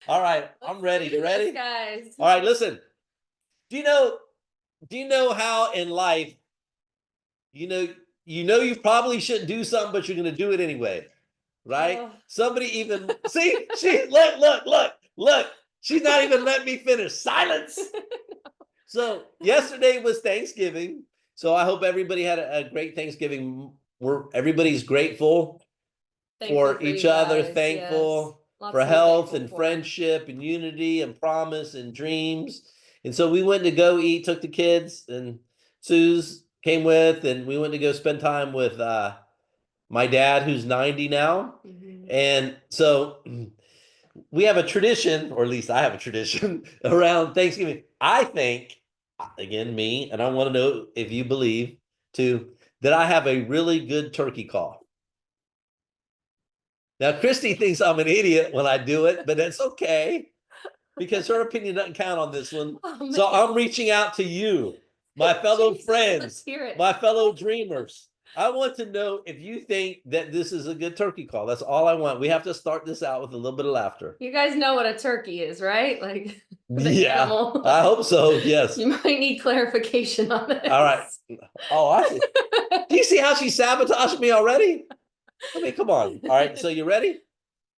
All right, I'm ready. You ready? Guys. All right, listen. Do you know how in life, you probably shouldn't do something, but you're gonna do it anyway, right? Oh. Somebody even she look. She's not even letting me finish. Silence. So yesterday was Thanksgiving. So I hope everybody had a great Thanksgiving. Everybody's grateful for each other, thankful for health and friendship and unity and promise and dreams. And so we went to go eat, took the kids, and Suze came with, and we went to go spend time with my dad, who's 90 now. And so we have a tradition, or at least I have a tradition around Thanksgiving. I think, again, me, and I want to know if you believe too, that I have a really good turkey call. Now, Kristie thinks I'm an idiot when I do it, but that's okay because her opinion doesn't count on this one. Oh, so I'm reaching out to you, my fellow Jesus, friends, hear it. my fellow dreamers. I want to know if you think that this is a good turkey call. That's all I want. We have to start this out with a little bit of laughter. You guys know what a turkey is, right? Like the Yeah, animal. I hope so. Yes. You might need clarification on this. All right. Oh, I see. Do you see how she sabotaged me already? I mean, come on. All right. So you ready?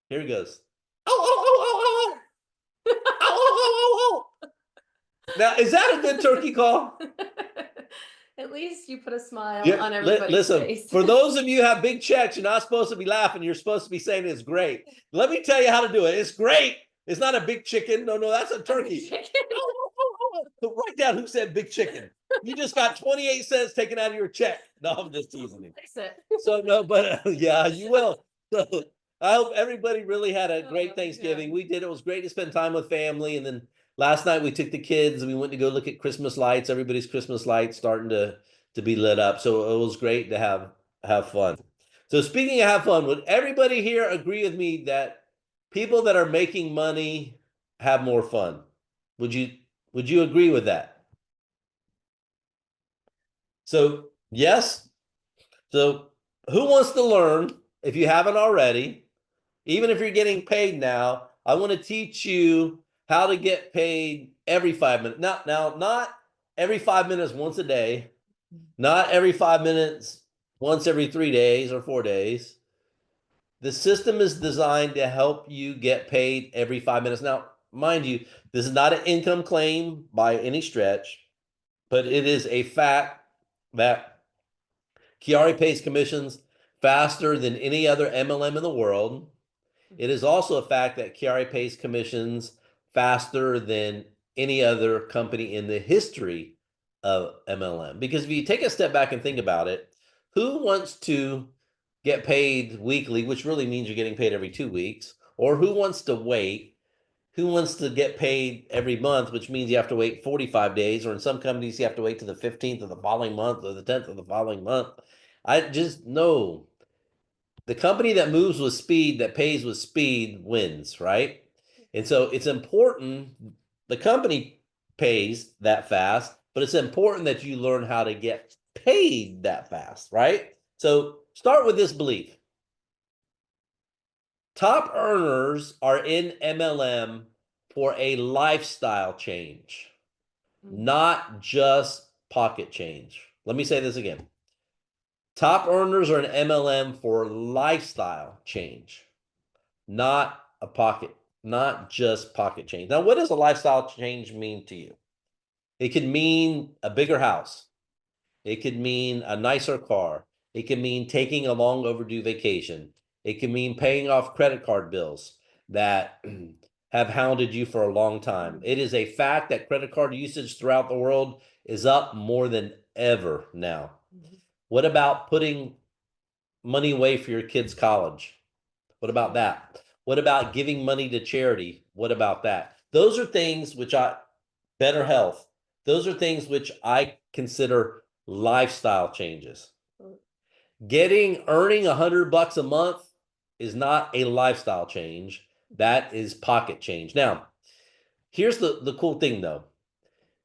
Here it goes. Oh, oh, oh, oh, oh. Oh, oh, oh, oh, oh. Now, is that a good turkey call? At least you put a smile Yeah, on everybody's face. For those of you who have big checks, you're not supposed to be laughing. You're supposed to be saying it's great. Let me tell you how to do it. It's great. It's not a big chicken. No, that's a turkey. Write down who said big chicken. You just got 28 cents taken out of your check. No, I'm just teasing you. Fix it. So no, but yeah, you will. So I hope everybody really had a great Thanksgiving. Yeah. We did. It was great to spend time with family. And then last night we took the kids and we went to go look at Christmas lights. Everybody's Christmas lights starting to be lit up. So it was great to have fun. So speaking of have fun, would everybody here agree with me that people that are making money have more fun? Would you agree with that? So yes. So who wants to learn, if you haven't already, even if you're getting paid now, I want to teach you how to get paid every 5 minutes. Now, not every 5 minutes once a day, not every 5 minutes once every 3 days or 4 days. The system is designed to help you get paid every 5 minutes. Now, mind you, this is not an income claim by any stretch, but it is a fact that Chiari pays commissions faster than any other MLM in the world. It is also a fact that Chiari pays commissions faster than any other company in the history of MLM. Because if you take a step back and think about it, who wants to get paid weekly, which really means you're getting paid every 2 weeks, or who wants to wait? Who wants to get paid every month, which means you have to wait 45 days, or in some companies, you have to wait to the 15th of the following month or the 10th of the following month. I just know the company that moves with speed, that pays with speed, wins, right? And so it's important the company pays that fast, but it's important that you learn how to get paid that fast, right? So start with this belief. Top earners are in MLM for a lifestyle change, not just pocket change. Let me say this again. Top earners are in MLM for lifestyle change, not just pocket change. Now, what does a lifestyle change mean to you? It could mean a bigger house. It could mean a nicer car. It can mean taking a long overdue vacation. It can mean paying off credit card bills that have hounded you for a long time. It is a fact that credit card usage throughout the world is up more than ever now. What about putting money away for your kids' college? What about that? What about giving money to charity? What about that? Those are things which better health. Those are things which I consider lifestyle changes. Earning $100 a month is not a lifestyle change. That is pocket change. Now, here's the cool thing though.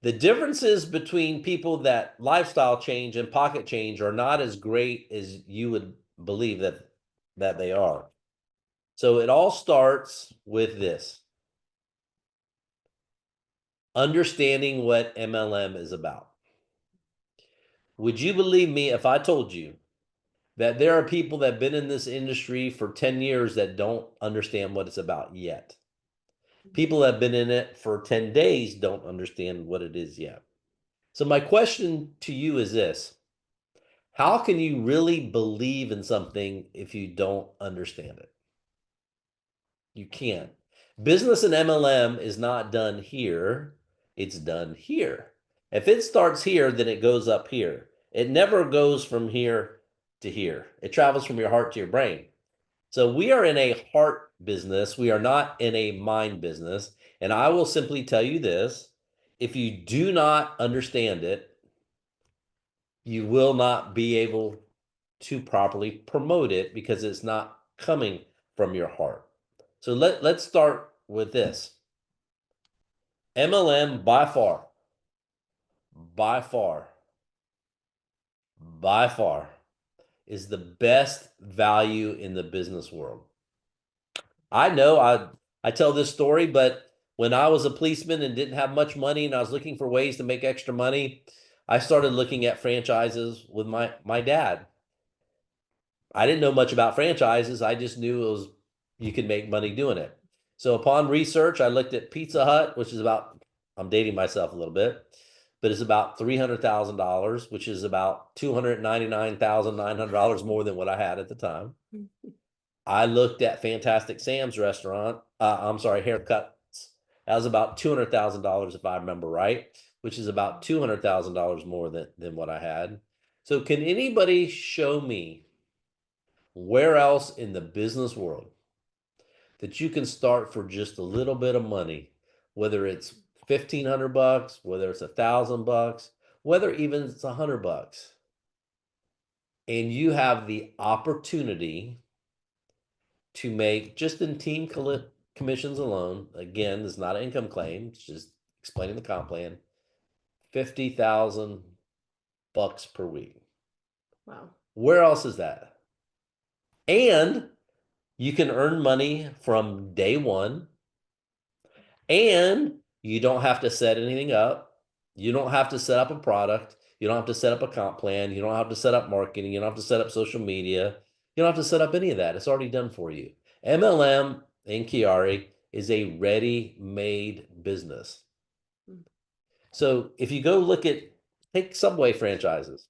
The differences between people that lifestyle change and pocket change are not as great as you would believe that they are. So it all starts with this. understanding what MLM is about. Would you believe me if I told you that there are people that have been in this industry for 10 years that don't understand what it's about yet? People that have been in it for 10 days don't understand what it is yet. So my question to you is this: how can you really believe in something if you don't understand it? You can't. Business in MLM is not done here, it's done here. If it starts here, then it goes up here. It never goes from here to here. It travels from your heart to your brain. So we are in a heart business. We are not in a mind business. And I will simply tell you this: if you do not understand it, you will not be able to properly promote it because it's not coming from your heart. So let's start with this. MLM by far, by far is the best value in the business world. I know I tell this story, but when I was a policeman and didn't have much money and I was looking for ways to make extra money, I started looking at franchises with my dad. I didn't know much about franchises. I just knew it was you could make money doing it. So upon research, I looked at Pizza Hut, which is about, I'm dating myself a little bit, but it's about $300,000, which is about $299,900 more than what I had at the time. I looked at Fantastic Sam's restaurant. I'm sorry, Haircuts. That was about $200,000 if I remember right, which is about $200,000 more than what I had. So can anybody show me where else in the business world that you can start for just a little bit of money, whether it's 1,500 bucks, whether it's $1,000 bucks, whether even it's $100 bucks, and you have the opportunity to make, just in team commissions alone, again, this is not an income claim, it's just explaining the comp plan, 50,000 bucks per week. Wow. Where else is that? And you can earn money from day one, and you don't have to set anything up. You don't have to set up a product. You don't have to set up a comp plan. You don't have to set up marketing. You don't have to set up social media. You don't have to set up any of that. It's already done for you. MLM and Chiari is a ready-made business. So if you go look at, take Subway franchises,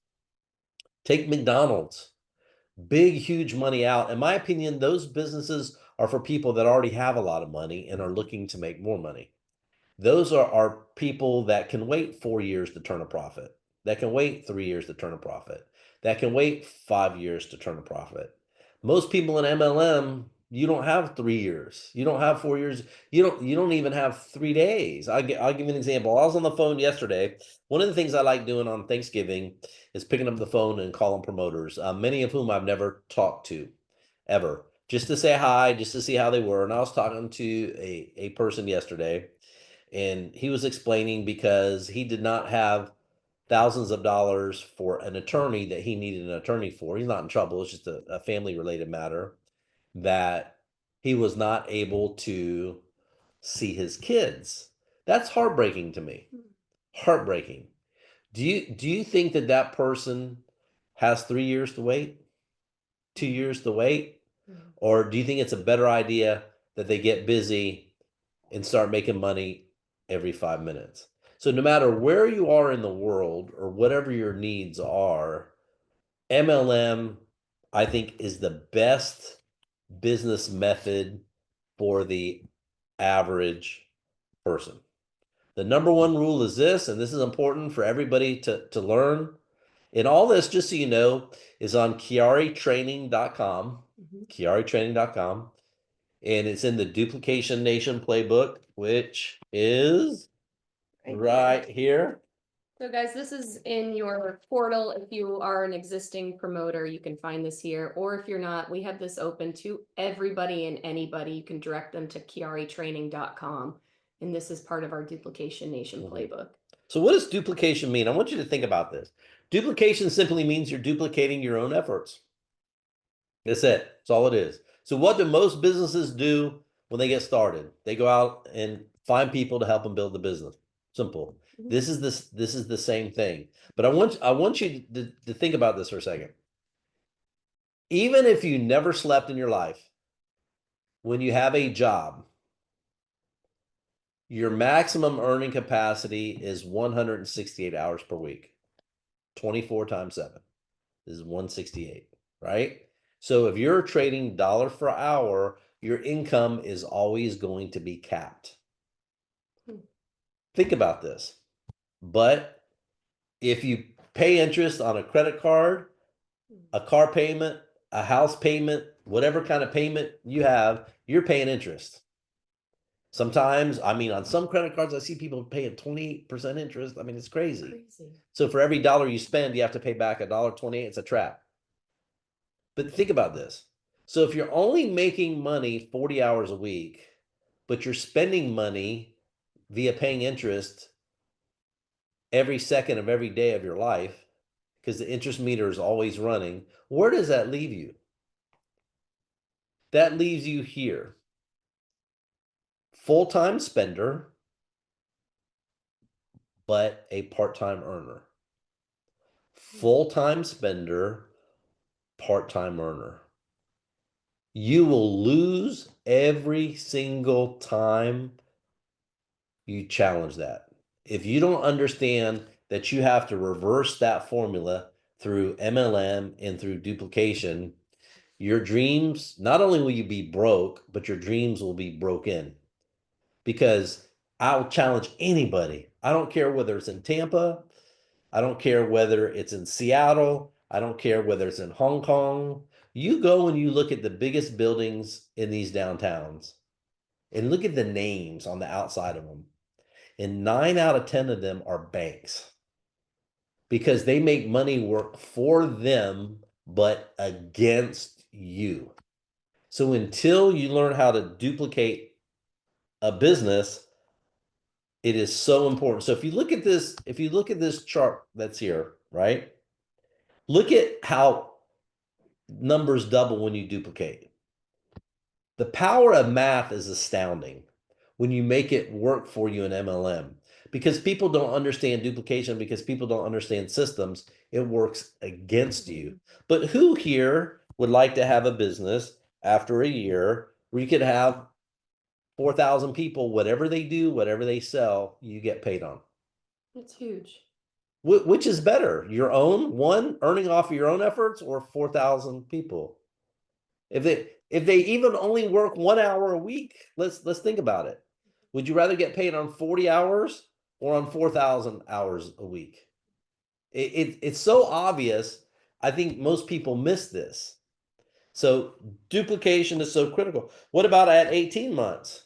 take McDonald's, big, huge money out. In my opinion, those businesses are for people that already have a lot of money and are looking to make more money. Those are people that can wait 4 years to turn a profit, that can wait 3 years to turn a profit, that can wait 5 years to turn a profit. Most people in MLM, you don't have 3 years, you don't have 4 years, you don't even have 3 days. I'll give you an example. I was on the phone yesterday. One of the things I like doing on Thanksgiving is picking up the phone and calling promoters, many of whom I've never talked to ever, just to say hi, just to see how they were. And I was talking to a person yesterday, and he was explaining because he did not have thousands of dollars for an attorney that he needed an attorney for. He's not in trouble. It's just a family related matter, that he was not able to see his kids. That's heartbreaking to me. Heartbreaking. Do you think that that person has 3 years to wait? 2 years to wait? Or do you think it's a better idea that they get busy and start making money every 5 minutes? So no matter where you are in the world or whatever your needs are, MLM, I think, is the best business method for the average person. The number one rule is this, and this is important for everybody to learn. And all this, just so you know, is on chiaritraining.com, chiaritraining.com. And it's in the Duplication Nation Playbook, which is right here. So guys, this is in your portal. If you are an existing promoter, you can find this here. Or if you're not, we have this open to everybody and anybody. You can direct them to chiaritraining.com. And this is part of our Duplication Nation Playbook. So what does duplication mean? I want you to think about this. Duplication simply means you're duplicating your own efforts. That's it. That's all it is. So what do most businesses do when they get started? They go out and find people to help them build the business. Simple. Mhm. This is the same thing. But I want you to think about this for a second. Even if you never slept in your life, when you have a job, your maximum earning capacity is 168 hours per week. 24 times 7 is 168, right? So if you're trading dollar for hour, your income is always going to be capped. Hmm. Think about this. But if you pay interest on a credit card, a car payment, a house payment, whatever kind of payment you have, you're paying interest. Sometimes, I mean, on some credit cards, I see people paying 28% interest. I mean, it's crazy. Crazy. So for every dollar you spend, you have to pay back $1.28. It's a trap. But think about this. So if you're only making money 40 hours a week, but you're spending money via paying interest every second of every day of your life, because the interest meter is always running, where does that leave you? That leaves you here. Full-time spender, but a part-time earner. Full-time spender, part-time earner. You will lose every single time you challenge that. If you don't understand that you have to reverse that formula through MLM and through duplication, your dreams, not only will you be broke, but your dreams will be broken. Because I'll challenge anybody. I don't care whether it's in Tampa. I don't care whether it's in Seattle. I don't care whether it's in Hong Kong. You go and you look at the biggest buildings in these downtowns and look at the names on the outside of them. And 9 out of 10 of them are banks because they make money work for them, but against you. So until you learn how to duplicate a business, it is so important. So if you look at this chart that's here, right? Look at how numbers double when you duplicate. The power of math is astounding when you make it work for you in MLM because people don't understand duplication, because people don't understand systems. It works against you. But who here would like to have a business after a year where you could have 4,000 people, whatever they do, whatever they sell, you get paid on? It's huge. Which is better, your own one earning off of your own efforts or 4,000 people? If they even only work 1 hour a week, let's think about it. Would you rather get paid on 40 hours or on 4,000 hours a week? It's so obvious. I think most people miss this. So duplication is so critical. What about at 18 months?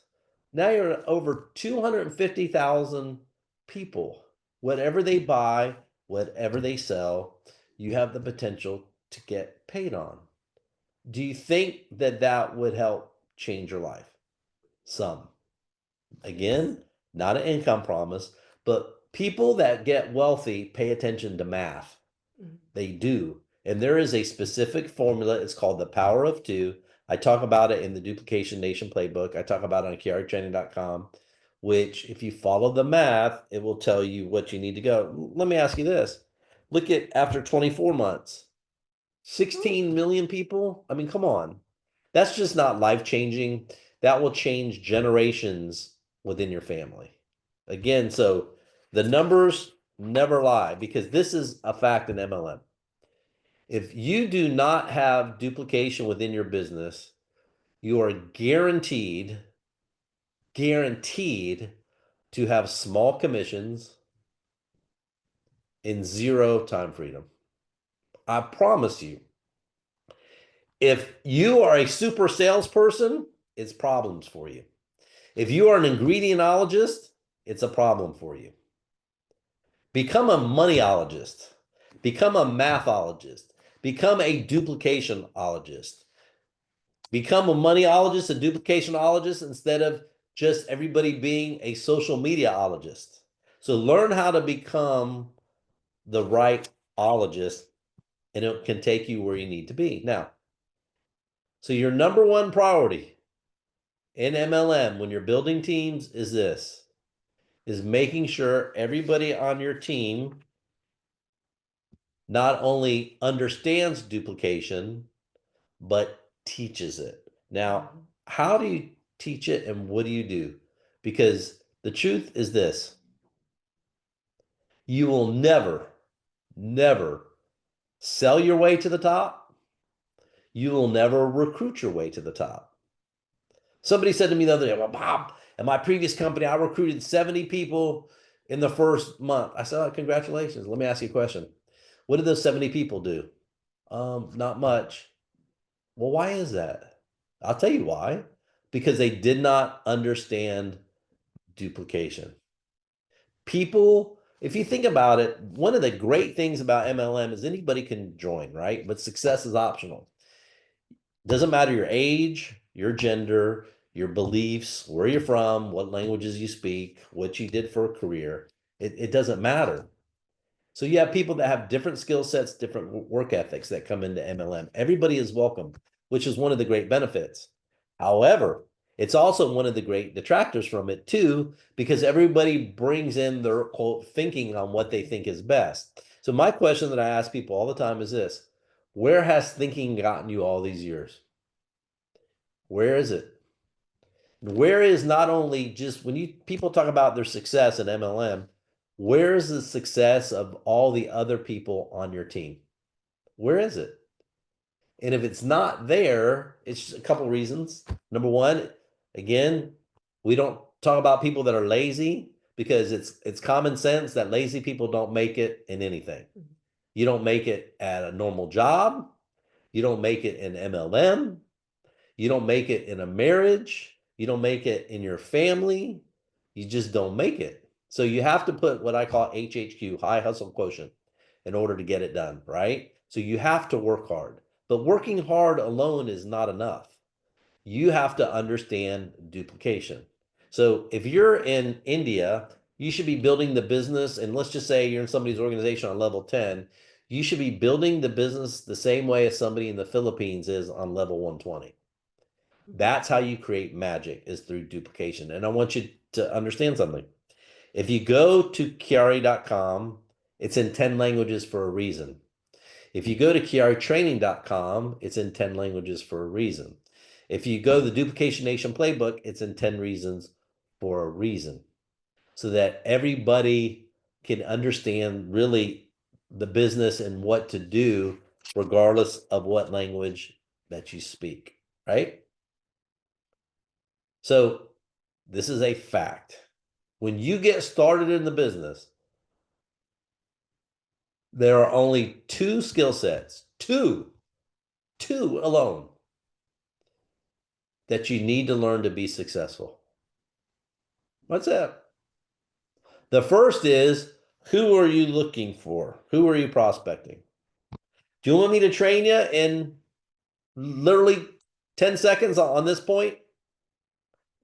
Now you're at over 250,000 people. Whatever they buy, whatever they sell, you have the potential to get paid on. Do you think that that would help change your life? Some. Again, not an income promise, but people that get wealthy pay attention to math. They do. And there is a specific formula. It's called the power of two. I talk about it in the Duplication Nation Playbook. I talk about it on KRTraining.com, which if you follow the math, it will tell you what you need to go. Let me ask you this. Look at after 24 months, 16 million people. I mean, come on. That's just not life changing. That will change generations within your family. Again, so the numbers never lie because this is a fact in MLM. If you do not have duplication within your business, you are guaranteed to have small commissions and zero time freedom. I promise you. If you are a super salesperson, it's problems for you. If you are an ingredientologist, it's a problem for you. Become a moneyologist. Become a mathologist. Become a duplicationologist. Become a moneyologist, a duplicationologist, instead of just everybody being a social mediaologist. So learn how to become the right ologist, and it can take you where you need to be. Now, so your number one priority in MLM when you're building teams is this, is making sure everybody on your team not only understands duplication, but teaches it. Now, how do you teach it and what do you do? Because the truth is this: you will never, never sell your way to the top. You will never recruit your way to the top. Somebody said to me the other day, well, Bob, at my previous company, I recruited 70 people in the first month. I said, oh, congratulations. Let me ask you a question. What did those 70 people do? Not much. Well, why is that? I'll tell you why. Because they did not understand duplication. People, if you think about it, one of the great things about MLM is anybody can join, right? But success is optional. Doesn't matter your age, your gender, your beliefs, where you're from, what languages you speak, what you did for a career. It doesn't matter. So you have people that have different skill sets, different work ethics that come into MLM. Everybody is welcome, which is one of the great benefits. However, it's also one of the great detractors from it too, because everybody brings in their quote thinking on what they think is best. So my question that I ask people all the time is this: where has thinking gotten you all these years? Where is it? Where is not only just when you people talk about their success at MLM, where is the success of all the other people on your team? Where is it? And if it's not there, it's a couple reasons. Number one, again, we don't talk about people that are lazy because it's common sense that lazy people don't make it in anything. You don't make it at a normal job. You don't make it in MLM. You don't make it in a marriage. You don't make it in your family. You just don't make it. So you have to put what I call HHQ, high hustle quotient, in order to get it done, right? So you have to work hard. But working hard alone is not enough. You have to understand duplication. So if you're in India, you should be building the business, and let's just say you're in somebody's organization on level 10, you should be building the business the same way as somebody in the Philippines is on level 120. That's how you create magic, is through duplication. And I want you to understand something. If you go to Chiari.com, it's in 10 languages for a reason. If you go to chiaritraining.com, it's in 10 languages for a reason. If you go to the Duplication Nation Playbook, it's in 10 reasons for a reason. So that everybody can understand really the business and what to do, regardless of what language that you speak, right? So this is a fact. When you get started in the business, there are only two skill sets, two alone, that you need to learn to be successful. What's that? The first is, who are you looking for? Who are you prospecting? Do you want me to train you in literally 10 seconds on this point?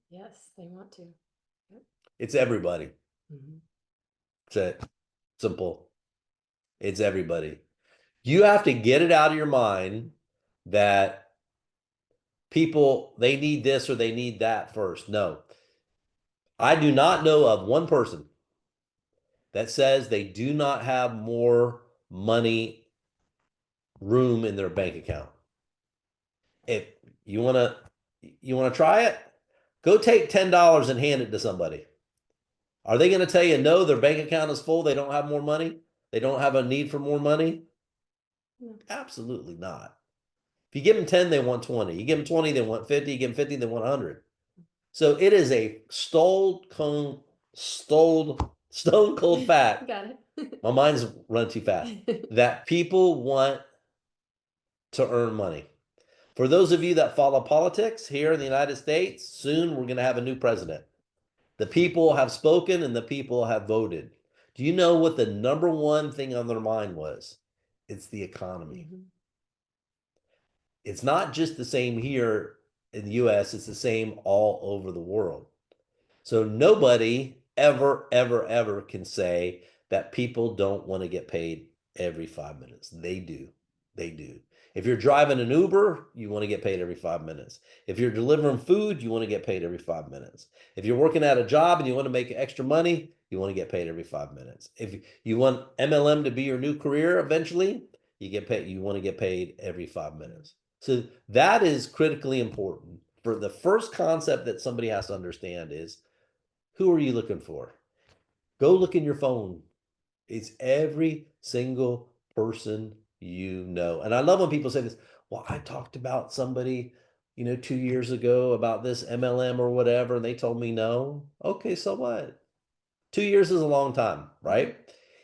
Yes, they want to. Yep. It's everybody. Mhm. It's it. Simple. It's everybody. You have to get it out of your mind that people, they need this or they need that first. No. I do not know of one person that says they do not have more money room in their bank account. If you want to try it, go take $10 and hand it to somebody. Are they going to tell you no, their bank account is full, they don't have more money? They don't have a need for more money? No. Absolutely not. If you give them 10, they want 20. You give them 20, they want 50. You give them 50, they want 100. So it is a stone cold fact. Got it. My mind's running too fast. That people want to earn money. For those of you that follow politics here in the United States, soon we're going to have a new president. The people have spoken and the people have voted. Do you know what the number one thing on their mind was? It's the economy. Mhm. It's not just the same here in the US, it's the same all over the world. So nobody ever can say that people don't want to get paid every 5 minutes. They do. They do. If you're driving an Uber, you want to get paid every 5 minutes. If you're delivering food, you want to get paid every 5 minutes. If you're working at a job and you want to make extra money, you want to get paid every 5 minutes. If you want MLM to be your new career eventually, you want to get paid every 5 minutes. So that is critically important. For the first concept that somebody has to understand is, who are you looking for? Go look in your phone. It's every single person you know. And I love when people say this, well, I talked about somebody, 2 years ago about this MLM or whatever, and they told me no. Okay, so what? 2 years is a long time, right?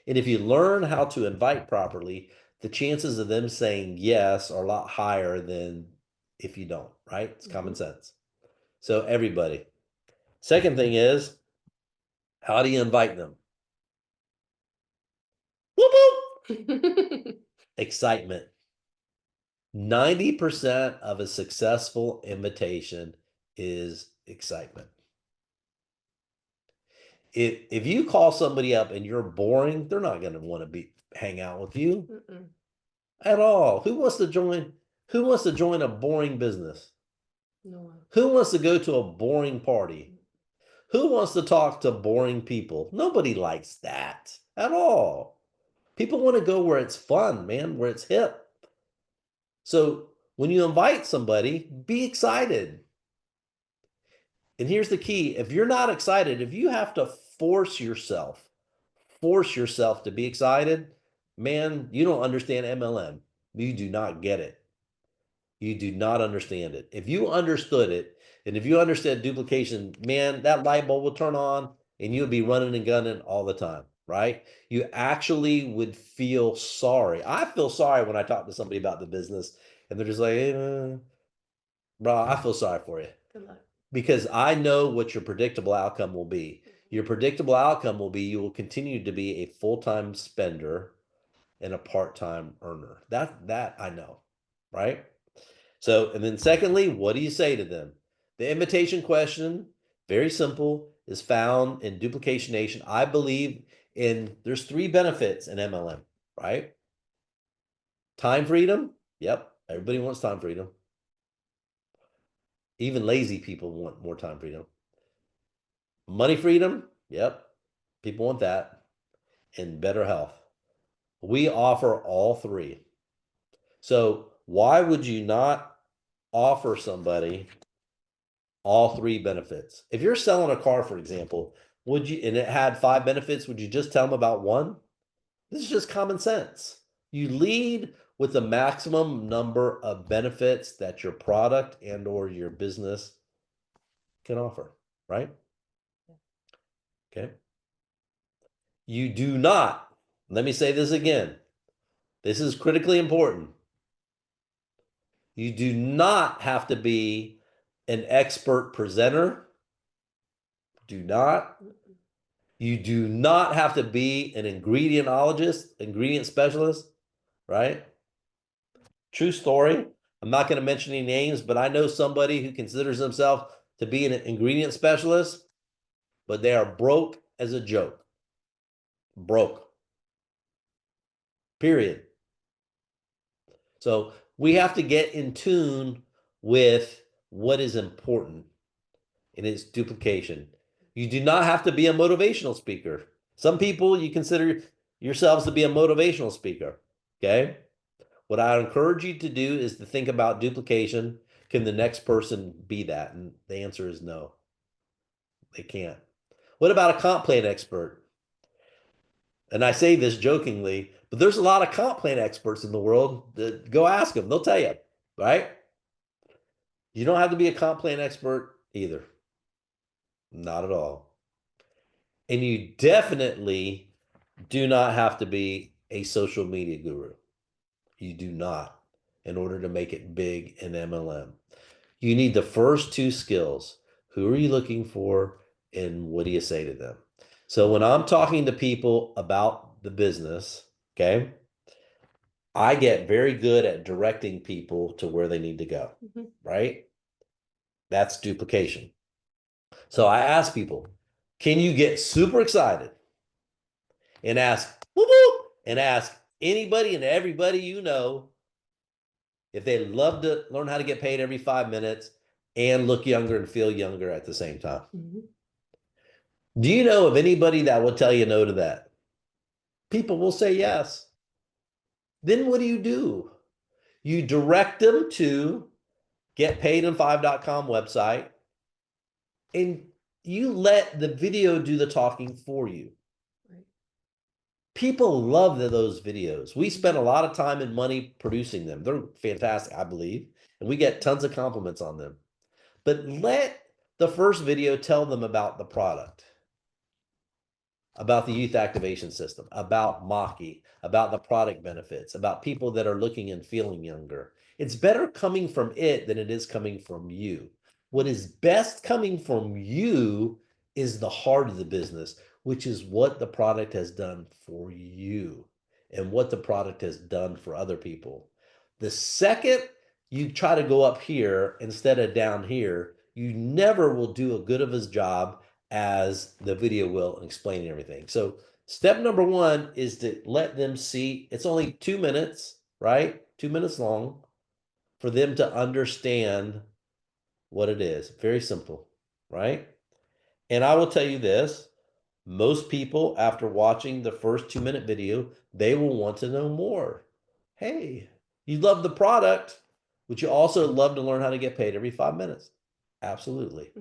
And if you learn how to invite properly, the chances of them saying yes are a lot higher than if you don't, right? It's common sense. So everybody. Second thing is, how do you invite them? Whoop, whoop. Excitement. 90% of a successful invitation is excitement. If you call somebody up and you're boring, they're not going to want to hang out with you at all. Who wants to join a boring business? No one. Who wants to go to a boring party? Who wants to talk to boring people? Nobody likes that at all. People want to go where it's fun, man, where it's hip. So when you invite somebody, be excited. And here's the key. If you're not excited, if you have to force yourself to be excited, man, you don't understand MLM. You do not get it. You do not understand it. If you understood it, and if you understood duplication, man, that light bulb will turn on and you'll be running and gunning all the time, right? You actually would feel sorry. I feel sorry when I talk to somebody about the business and they're just like, bro, I feel sorry for you. Good luck. Because I know what your predictable outcome will be. Your predictable outcome will be you will continue to be a full-time spender and a part-time earner. That I know, right? So, and then secondly, what do you say to them? The invitation question, very simple, is found in Duplication Nation. I believe there's 3 benefits in MLM, right? Time freedom. Yep. Everybody wants time freedom. Even lazy people want more time freedom. Money freedom. Yep. People want that. And better health. We offer all 3. So why would you not offer somebody all 3 benefits? If you're selling a car, for example, and it had 5 benefits, would you just tell them about one? This is just common sense. You lead with the maximum number of benefits that your product and or your business can offer, right? Okay. You do not, let me say this again. This is critically important. You do not have to be an expert presenter. Do not. You do not have to be an ingredient specialist, right? True story. I'm not going to mention any names, but I know somebody who considers himself to be an ingredient specialist, but they are broke as a joke. Broke. Period. So we have to get in tune with what is important, and it's duplication. You do not have to be a motivational speaker. Some people, you consider yourselves to be a motivational speaker, okay? What I encourage you to do is to think about duplication. Can the next person be that? And the answer is no, they can't. What about a comp plan expert? And I say this jokingly, but there's a lot of comp plan experts in the world. Go ask them, they'll tell you, right? You don't have to be a comp plan expert either. Not at all. And you definitely do not have to be a social media guru. You do not, in order to make it big in MLM. You need the first 2 skills. Who are you looking for and what do you say to them? So when I'm talking to people about the business, okay, I get very good at directing people to where they need to go, right? That's duplication. So I ask people, can you get super excited and ask, whoop, whoop, and ask anybody and everybody you know if they love to learn how to get paid every 5 minutes and look younger and feel younger at the same time? Do you know of anybody that will tell you no to that? People will say yes. Then what do? You direct them to getpaidin5.com website, and you let the video do the talking for you. Right. People love those videos. We spend a lot of time and money producing them. They're fantastic, I believe, and we get tons of compliments on them. But let the first video tell them about the product, about the youth activation system, about Maki, about the product benefits, about people that are looking and feeling younger. It's better coming from it than it is coming from you. What is best coming from you is the heart of the business, which is what the product has done for you and what the product has done for other people. The second you try to go up here instead of down here, you never will do a good of a job as the video will explain everything. So step number one is to let them see. It's only 2 minutes, right? 2 minutes long for them to understand what it is. Very simple, right? And I will tell you this, most people after watching the first 2 minute video, they will want to know more. Hey, you love the product, but you also love to learn how to get paid every 5 minutes. Absolutely.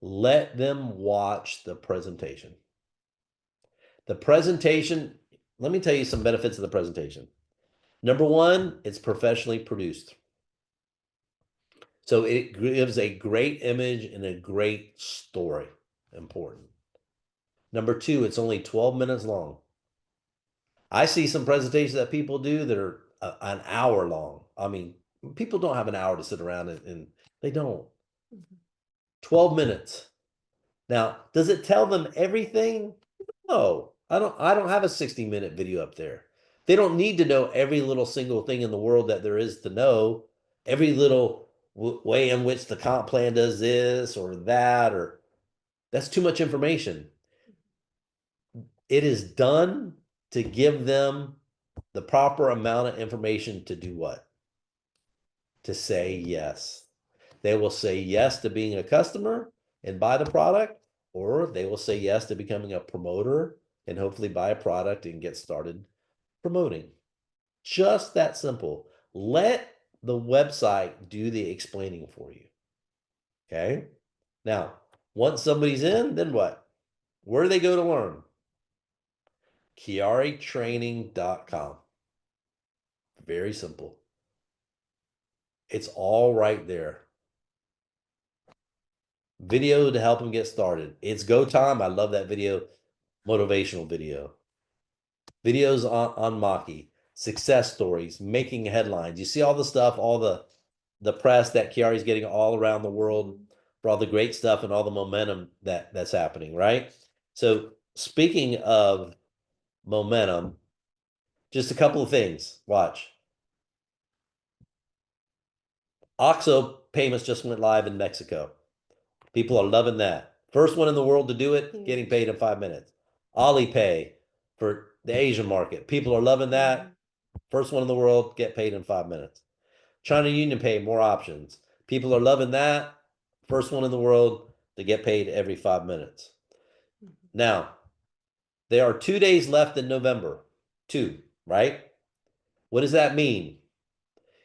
Let them watch the presentation. The presentation, let me tell you some benefits of the presentation. Number one, it's professionally produced. So it gives a great image and a great story. Important. Number two, it's only 12 minutes long. I see some presentations that people do that are an hour long. I mean, people don't have an hour to sit around and they don't. 12 minutes. Now, does it tell them everything? No, I don't have a 60-minute video up there. They don't need to know every little single thing in the world that there is to know, every little way in which the comp plan does this or that, or that's too much information. It is done to give them the proper amount of information to do what? To say yes. They will say yes to being a customer and buy the product, or they will say yes to becoming a promoter and hopefully buy a product and get started promoting. Just that simple. Let the website do the explaining for you. Okay. Now, once somebody's in, then what? Where do they go to learn? chiaritraining.com. Very simple. It's all right there. Video to help them get started. It's go time. I love that video. Motivational video. Videos on Maki. Success stories. Making headlines. You see all the stuff, all the press that Chiari's getting all around the world for all the great stuff and all the momentum that's happening, right? So speaking of momentum, just a couple of things. Watch. OXXO payments just went live in Mexico. People are loving that. First one in the world to do it, getting paid in 5 minutes. Alipay for the Asian market. People are loving that. First one in the world, get paid in 5 minutes. China Union Pay, more options. People are loving that. First one in the world to get paid every 5 minutes. Now, there are 2 days left in November. 2, right? What does that mean?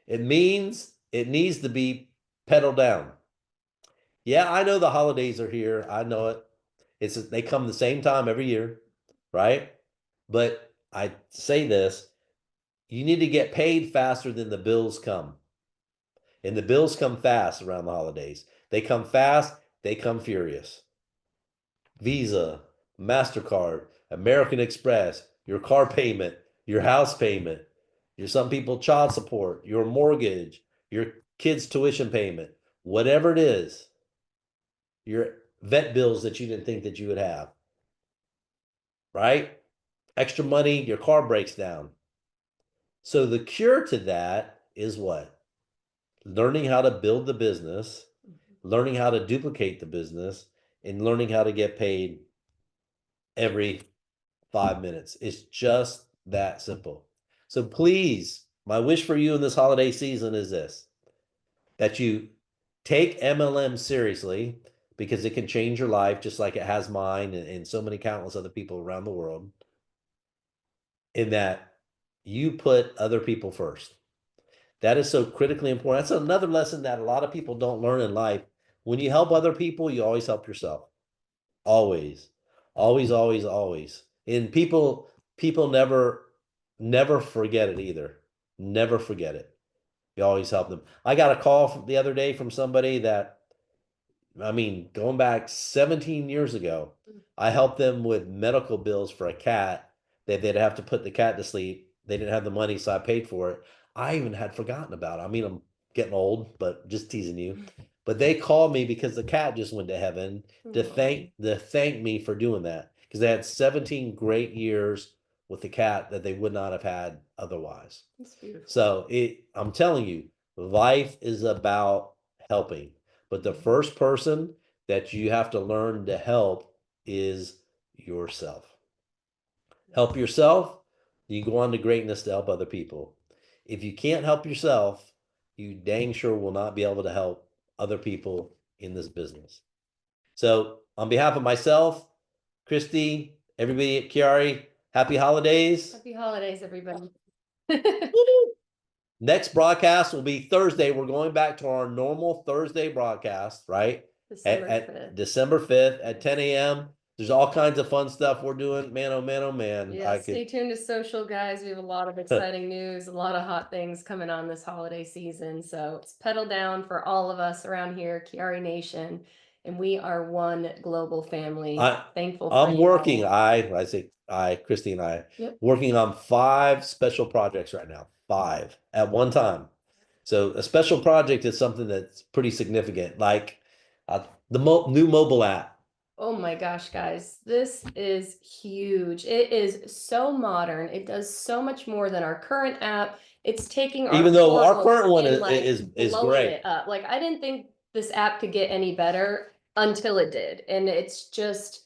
It means it needs to be pedaled down. Yeah, I know the holidays are here. I know it. They come the same time every year, right? But I say this, you need to get paid faster than the bills come. And the bills come fast around the holidays. They come fast, they come furious. Visa, MasterCard, American Express, your car payment, your house payment, some people child support, your mortgage, your kids' tuition payment, whatever it is, your vet bills that you didn't think that you would have, right? Extra money, your car breaks down. So the cure to that is what? Learning how to build the business, learning how to duplicate the business, and learning how to get paid every 5 minutes. It's just that simple. So please, my wish for you in this holiday season is this, that you take MLM seriously, because it can change your life just like it has mine and so many countless other people around the world, in that you put other people first. That is so critically important. That's another lesson that a lot of people don't learn in life. When you help other people, you always help yourself. Always. Always, always, always. And people never forget it either. Never forget it. You always help them. I got a call the other day from somebody that, I mean, going back 17 years ago, I helped them with medical bills for a cat that they'd have to put the cat to sleep. They didn't have the money, so I paid for it. I even had forgotten about it. I mean, I'm getting old, but just teasing you. But they called me because the cat just went to heaven to thank me for doing that, because they had 17 great years with the cat that they would not have had otherwise. That's beautiful. So I'm telling you, life is about helping. But the first person that you have to learn to help is yourself. Help yourself, you go on to greatness to help other people. If you can't help yourself, you dang sure will not be able to help other people in this business. So, on behalf of myself, Kristie, everybody at Chiari, happy holidays. Happy holidays, everybody. Next broadcast will be Thursday. We're going back to our normal Thursday broadcast, right? December 5th. At December 5th at 10 a.m. There's all kinds of fun stuff we're doing. Man, oh man, oh man. Yeah, stay tuned to social, guys. We have a lot of exciting news, a lot of hot things coming on this holiday season. So it's pedal down for all of us around here, Chiari Nation. And we are one global family. Thankful for I'm you working. all. I say Kristie and I working on 5 special projects right now. 5 at one time. So a special project is something that's pretty significant, like the new mobile app. Oh my gosh, guys, this is huge. It is so modern. It does so much more than our current app. It's taking our Even though our portal current one and, like, is blowing great. it up. Like, I didn't think this app could get any better until it did. And it's just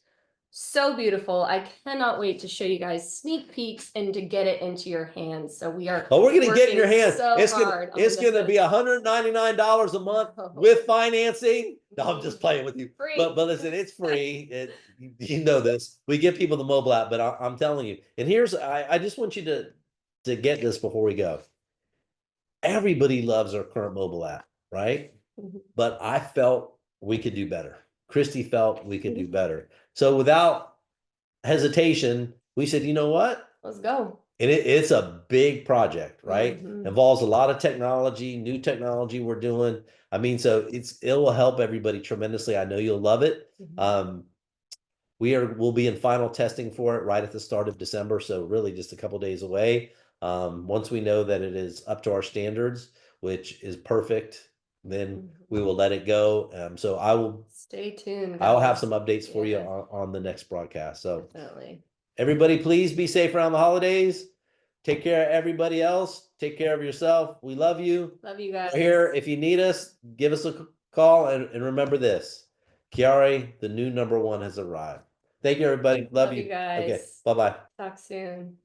so beautiful. I cannot wait to show you guys sneak peeks and to get it into your hands. So we are Oh, we're gonna get in your working hands. so It's hard on it's this. gonna be $199 a month with financing. No, I'm just playing with you. Free. But listen, it's free. You know this. We give people the mobile app, but I'm telling you. And I just want you to get this before we go. Everybody loves our current mobile app, right? Mhm. But I felt we could do better. Kristie felt we could do better. So without hesitation, we said, you know what? Let's go. And it's a big project, right? Mhm. Involves a lot of technology, new technology we're doing. I mean, so it will help everybody tremendously. I know you'll love it. Mhm. We'll be in final testing for it right at the start of December, so really just a couple days away. Once we know that it is up to our standards, which is perfect, then we will let it go. So I will Stay tuned, I'll have guys. some updates for you Yeah. on the next broadcast. So Definitely. everybody, please be safe around the holidays. Take care of everybody else. Take care of yourself. We love you. Love you guys. We're here. If you need us, give us a call. And remember this, Chiari, the new #1 has arrived. Thank you, everybody. Love you. guys. Okay. Bye-bye. Talk soon.